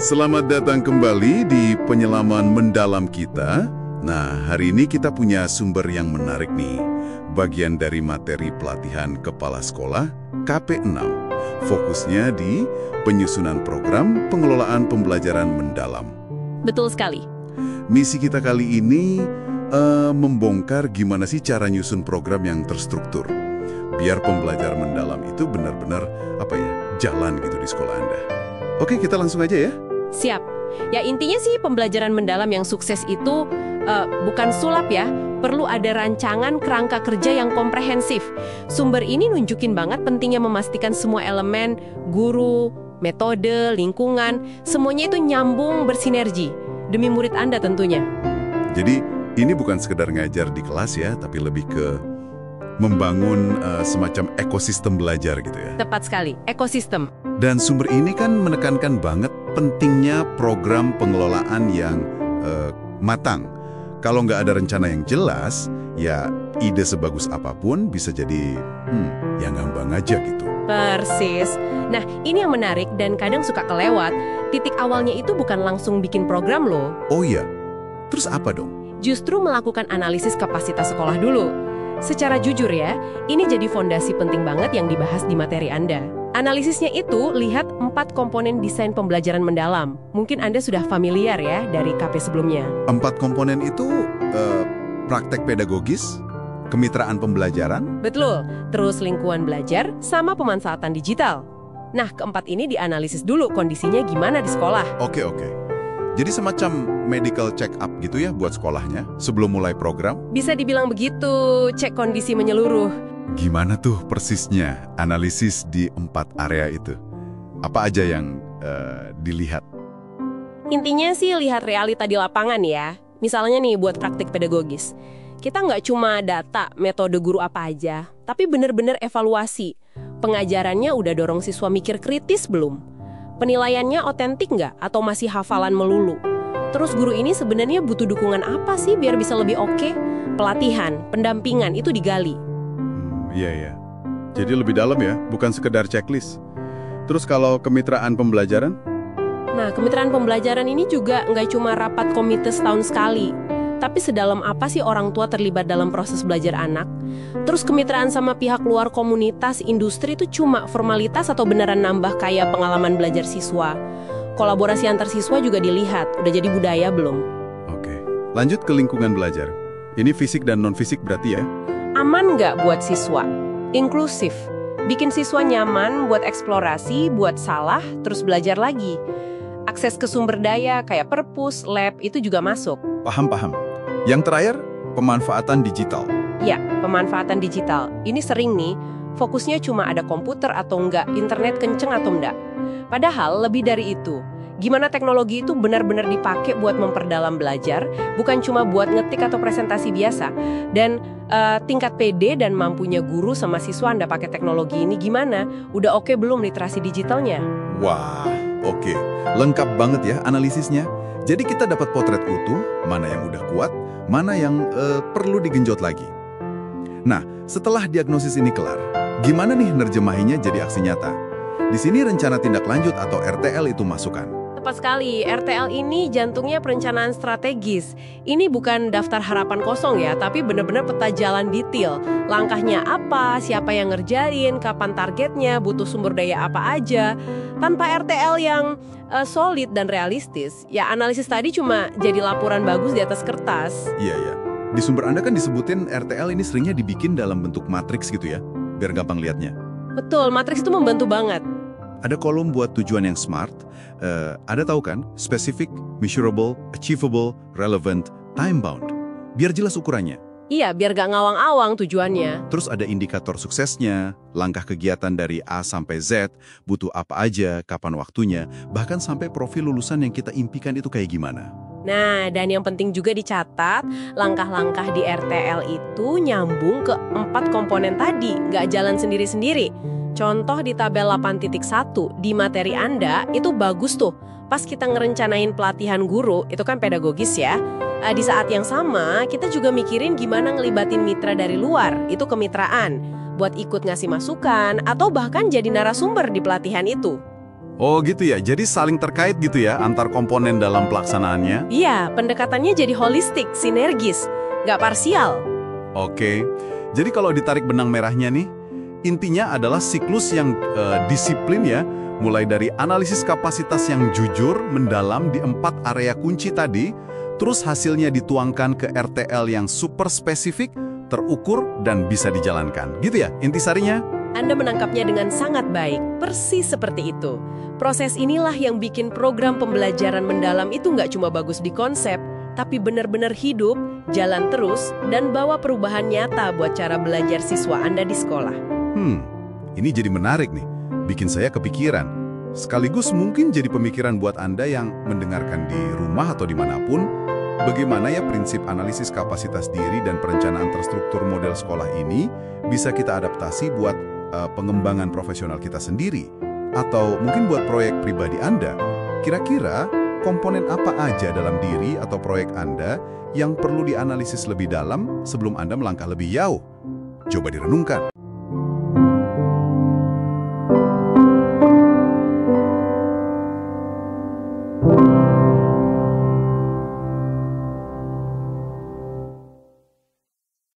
Selamat datang kembali di penyelaman mendalam kita. Nah, hari ini kita punya sumber yang menarik nih. Bagian dari materi pelatihan kepala sekolah KP6. Fokusnya di penyusunan program pengelolaan pembelajaran mendalam. Betul sekali. Misi kita kali ini membongkar gimana sih cara nyusun program yang terstruktur. Biar pembelajaran mendalam itu benar-benar jalan gitu di sekolah Anda. Oke, kita langsung aja ya. Siap. Ya intinya sih pembelajaran mendalam yang sukses itu bukan sulap ya. Perlu ada rancangan kerangka kerja yang komprehensif. Sumber ini nunjukin banget pentingnya memastikan semua elemen, guru, metode, lingkungan, semuanya itu nyambung bersinergi. Demi murid Anda tentunya. Jadi ini bukan sekedar ngajar di kelas ya, tapi lebih ke membangun semacam ekosistem belajar gitu ya. Tepat sekali, ekosistem. Dan sumber ini kan menekankan banget pentingnya program pengelolaan yang matang. Kalau nggak ada rencana yang jelas, ya ide sebagus apapun bisa jadi yang ngambang aja gitu. Persis. Nah, ini yang menarik dan kadang suka kelewat. Titik awalnya itu bukan langsung bikin program loh. Oh iya, terus apa dong? Justru melakukan analisis kapasitas sekolah dulu. Secara jujur ya, ini jadi fondasi penting banget yang dibahas di materi Anda. Analisisnya itu lihat 4 komponen desain pembelajaran mendalam. Mungkin Anda sudah familiar ya dari KP sebelumnya. 4 komponen itu praktek pedagogis, kemitraan pembelajaran. Betul, terus lingkungan belajar sama pemanfaatan digital. Nah, keempat ini dianalisis dulu kondisinya gimana di sekolah. Oke. Jadi semacam medical check-up gitu ya buat sekolahnya sebelum mulai program? Bisa dibilang begitu, cek kondisi menyeluruh. Gimana tuh persisnya analisis di 4 area itu? Apa aja yang dilihat? Intinya sih lihat realita di lapangan ya. Misalnya nih buat praktik pedagogis. Kita nggak cuma data metode guru apa aja, tapi bener-bener evaluasi. Pengajarannya udah dorong siswa mikir kritis belum? Penilaiannya otentik nggak atau masih hafalan melulu? Terus guru ini sebenarnya butuh dukungan apa sih biar bisa lebih oke? Pelatihan, pendampingan itu digali. Iya. Jadi lebih dalam ya, bukan sekedar checklist. Terus kalau kemitraan pembelajaran? Nah, kemitraan pembelajaran ini juga nggak cuma rapat komite setahun sekali. Tapi sedalam apa sih orang tua terlibat dalam proses belajar anak? Terus kemitraan sama pihak luar komunitas, industri itu cuma formalitas atau beneran nambah kayak pengalaman belajar siswa? Kolaborasi antar siswa juga dilihat, udah jadi budaya belum? Oke, lanjut ke lingkungan belajar. Ini fisik dan non-fisik berarti ya? Aman nggak buat siswa? Inklusif. Bikin siswa nyaman buat eksplorasi, buat salah, terus belajar lagi. Akses ke sumber daya kayak perpus, lab, itu juga masuk. Paham. Yang terakhir, pemanfaatan digital. Ya, pemanfaatan digital. Ini sering nih, fokusnya cuma ada komputer atau enggak, internet kenceng atau enggak. Padahal lebih dari itu. Gimana teknologi itu benar-benar dipakai buat memperdalam belajar, bukan cuma buat ngetik atau presentasi biasa. Dan tingkat PD dan mampunya guru sama siswa Anda pakai teknologi ini gimana? Udah oke belum literasi digitalnya? Wah, oke. Lengkap banget ya analisisnya. Jadi kita dapat potret utuh, mana yang udah kuat, mana yang perlu digenjot lagi. Nah, setelah diagnosis ini kelar, gimana nih nerjemahinya jadi aksi nyata? Di sini rencana tindak lanjut atau RTL itu masukkan. Tepat sekali, RTL ini jantungnya perencanaan strategis. Ini bukan daftar harapan kosong ya, tapi benar-benar peta jalan detail. Langkahnya apa, siapa yang ngerjain, kapan targetnya, butuh sumber daya apa aja. Tanpa RTL yang solid dan realistis, ya analisis tadi cuma jadi laporan bagus di atas kertas. Iya. Di sumber Anda kan disebutin RTL ini seringnya dibikin dalam bentuk matriks gitu ya, biar gampang lihatnya. Betul, matriks itu membantu banget. Ada kolom buat tujuan yang smart, ada tahu kan? Specific, measurable, achievable, relevant, time-bound. Biar jelas ukurannya. Iya, biar gak ngawang-awang tujuannya. Terus ada indikator suksesnya, langkah kegiatan dari A sampai Z, butuh apa aja, kapan waktunya, bahkan sampai profil lulusan yang kita impikan itu kayak gimana. Nah, dan yang penting juga dicatat, langkah-langkah di RTL itu nyambung ke 4 komponen tadi, gak jalan sendiri-sendiri. Contoh di tabel 8.1 di materi Anda itu bagus tuh. Pas kita ngerencanain pelatihan guru, itu kan pedagogis ya. Di saat yang sama, kita juga mikirin gimana ngelibatin mitra dari luar, itu kemitraan. Buat ikut ngasih masukan, atau bahkan jadi narasumber di pelatihan itu. Oh gitu ya, jadi saling terkait gitu ya antar komponen dalam pelaksanaannya? Iya, pendekatannya jadi holistik, sinergis, nggak parsial. Oke, jadi kalau ditarik benang merahnya nih, intinya adalah siklus yang disiplin ya, mulai dari analisis kapasitas yang jujur, mendalam di 4 area kunci tadi, terus hasilnya dituangkan ke RTL yang super spesifik, terukur, dan bisa dijalankan. Gitu ya, intisarinya? Anda menangkapnya dengan sangat baik, persis seperti itu. Proses inilah yang bikin program pembelajaran mendalam itu nggak cuma bagus di konsep, tapi benar-benar hidup, jalan terus, dan bawa perubahan nyata buat cara belajar siswa Anda di sekolah. Ini jadi menarik nih, bikin saya kepikiran. Sekaligus mungkin jadi pemikiran buat Anda yang mendengarkan di rumah atau dimanapun, bagaimana ya prinsip analisis kapasitas diri dan perencanaan terstruktur model sekolah ini bisa kita adaptasi buat pengembangan profesional kita sendiri, atau mungkin buat proyek pribadi Anda. Kira-kira komponen apa aja dalam diri atau proyek Anda yang perlu dianalisis lebih dalam sebelum Anda melangkah lebih jauh? Coba direnungkan.